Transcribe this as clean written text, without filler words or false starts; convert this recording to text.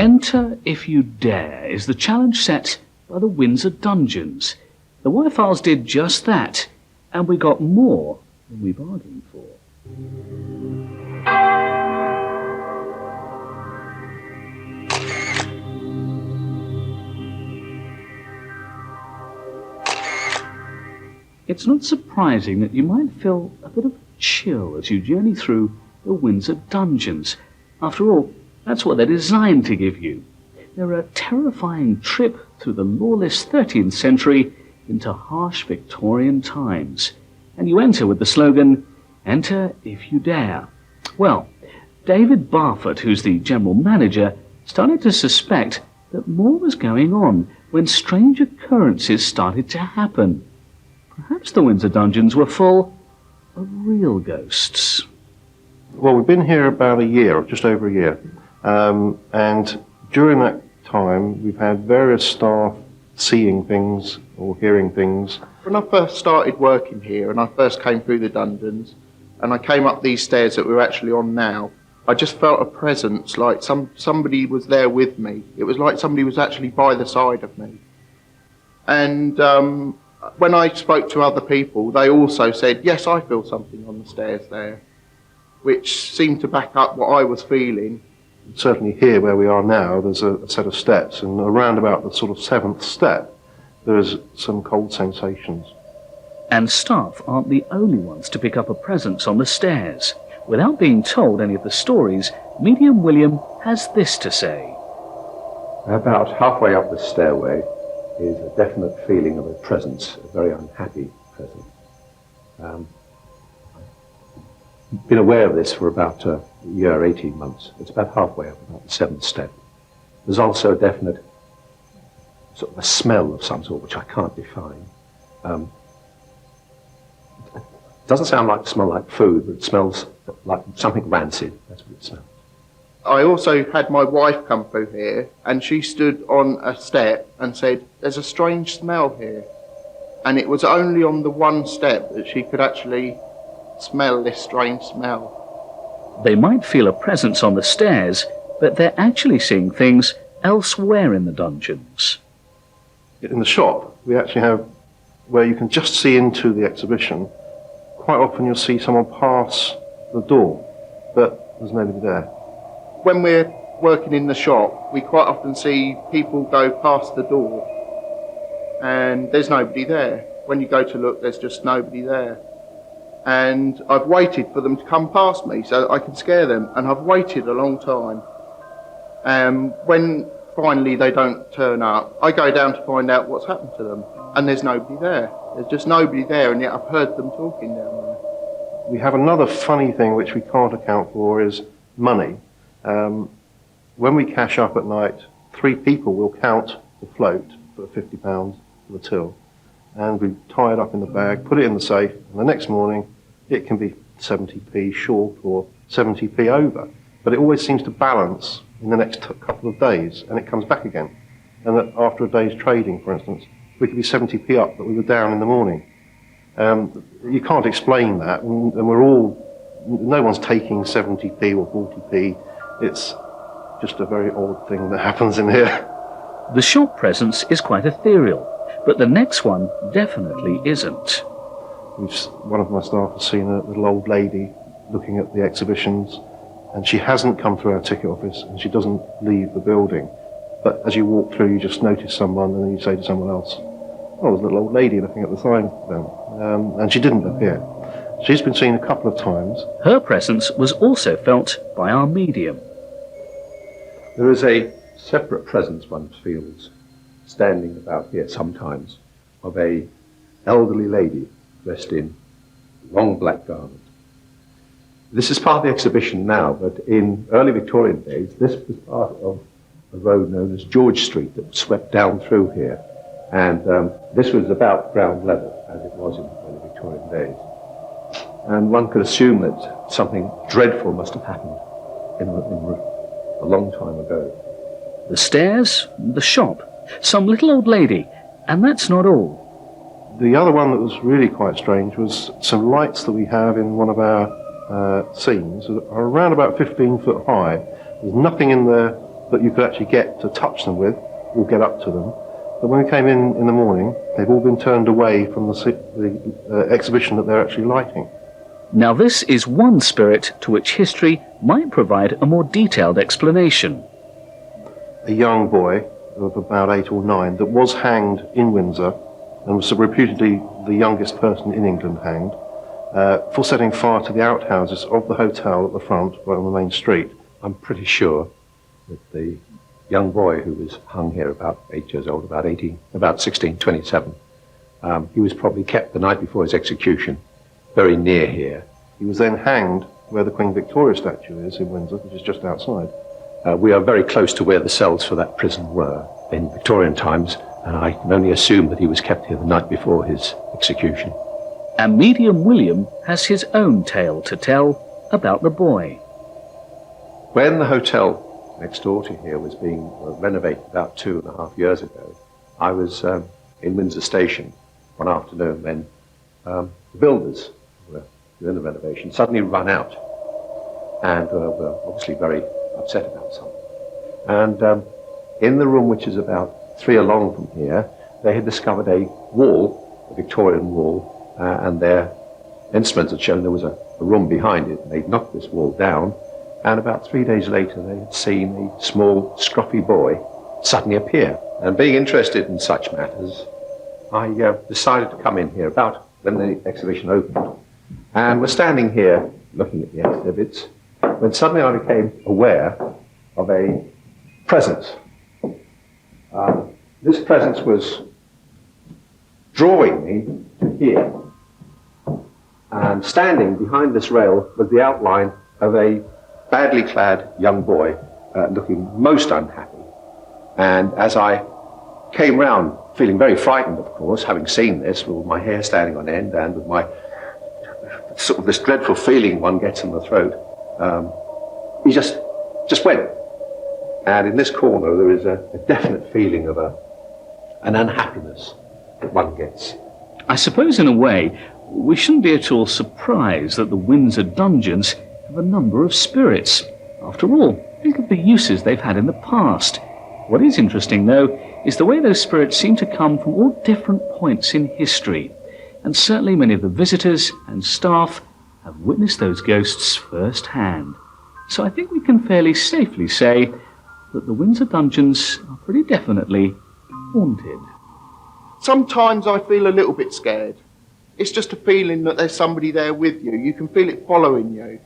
Enter if you dare is the challenge set by the Windsor Dungeons. The Y-Files did just that, and we got more than we bargained for. It's not surprising that you might feel a bit of a chill as you journey through the Windsor Dungeons. After all, that's what they're designed to give you. They're a terrifying trip through the lawless 13th century into harsh Victorian times. And you enter with the slogan, "Enter if you dare." Well, David Barfoot, who's the general manager, started to suspect that more was going on when strange occurrences started to happen. Perhaps the Windsor Dungeons were full of real ghosts. Well, we've been here about a year, just over a year, and during that time we've had various staff seeing things or hearing things. When I first started working here and I first came through the dungeons and I came up these stairs that we're actually on now, I just felt a presence, like somebody was there with me. It was like somebody was actually by the side of me. And when I spoke to other people, they also said, yes, I feel something on the stairs there, which seemed to back up what I was feeling. Certainly here where we are now, there's a set of steps, and around about the sort of 7th step, there's some cold sensations. And staff aren't the only ones to pick up a presence on the stairs. Without being told any of the stories, Medium William has this to say. About halfway up the stairway is a definite feeling of a presence, a very unhappy presence. I've been aware of this for about a year, 18 months. It's about halfway up, about the 7th step. There's also a definite sort of a smell of some sort, which I can't define. It doesn't sound like smell like food, but it smells like something rancid. That's what it smells. I also had my wife come through here, and she stood on a step and said, there's a strange smell here. And it was only on the one step that she could actually smell this strange smell. They might feel a presence on the stairs, but they're actually seeing things elsewhere in the dungeons. In the shop, we actually have where you can just see into the exhibition. Quite often you'll see someone pass the door, but there's nobody there. When we're working in the shop, we quite often see people go past the door and there's nobody there. When you go to look, there's just nobody there. And I've waited for them to come past me so that I can scare them, and I've waited a long time. When finally they don't turn up, I go down to find out what's happened to them, and there's nobody there. There's just nobody there, and yet I've heard them talking down there. We have another funny thing which we can't account for is money. When we cash up at night, 3 people will count the float for £50 for the till, and we tie it up in the bag, put it in the safe, and the next morning it can be 70p short or 70p over. But it always seems to balance in the next couple of days, and it comes back again. And that after a day's trading, for instance, we could be 70p up, but we were down in the morning. You can't explain that, and no one's taking 70p or 40p. It's just a very odd thing that happens in here. The shop presence is quite ethereal, but the next one definitely isn't. One of my staff has seen a little old lady looking at the exhibitions, and she hasn't come through our ticket office, and she doesn't leave the building. But as you walk through, you just notice someone, and then you say to someone else, oh, there's a little old lady looking at the sign then. And she didn't appear. She's been seen a couple of times. Her presence was also felt by our medium. There is a separate presence one feels standing about here sometimes of a elderly lady dressed in long black garment. This is part of the exhibition now, but in early Victorian days this was part of a road known as George Street that swept down through here, and this was about ground level as it was in early Victorian days, and one could assume that something dreadful must have happened in a long time ago. The stairs, the shop, some little old lady, and that's not all. The other one that was really quite strange was some lights that we have in one of our scenes that are around about 15 foot high. There's nothing in there that you could actually get to touch them with or get up to them. But when we came in the morning, they've all been turned away from the exhibition that they're actually lighting. Now this is one spirit to which history might provide a more detailed explanation. A young boy of about 8 or 9 that was hanged in Windsor and was reputedly the youngest person in England hanged for setting fire to the outhouses of the hotel at the front, right on the main street. I'm pretty sure that the young boy who was hung here about 8 years old, about 16, 27, he was probably kept the night before his execution very near here. He was then hanged where the Queen Victoria statue is in Windsor, which is just outside. We are very close to where the cells for that prison were in Victorian times, and I can only assume that he was kept here the night before his execution. And Medium William has his own tale to tell about the boy. When the hotel next door to here was being renovated about 2.5 years ago, I was in Windsor Station one afternoon when the builders who were doing the renovation suddenly run out and were obviously very upset about something. And in the room, which is about 3 along from here, they had discovered a wall, a Victorian wall, and their instruments had shown there was a room behind it. They'd knocked this wall down, and about 3 days later they had seen a small, scruffy boy suddenly appear. And being interested in such matters, I decided to come in here about when the exhibition opened. And we're standing here looking at the exhibits, when suddenly I became aware of a presence. This presence was drawing me to here. And standing behind this rail was the outline of a badly clad young boy, looking most unhappy. And as I came round, feeling very frightened, of course, having seen this, with my hair standing on end and with my sort of this dreadful feeling one gets in the throat, he just went. And in this corner there is a definite feeling of an unhappiness that one gets. I suppose in a way we shouldn't be at all surprised that the Windsor dungeons have a number of spirits. After all, think of the uses they've had in the past. What is interesting, though, is the way those spirits seem to come from all different points in history. And certainly many of the visitors and staff have witnessed those ghosts firsthand. So I think we can fairly safely say that the Windsor dungeons are pretty definitely haunted. Sometimes I feel a little bit scared. It's just a feeling that there's somebody there with you. You can feel it following you.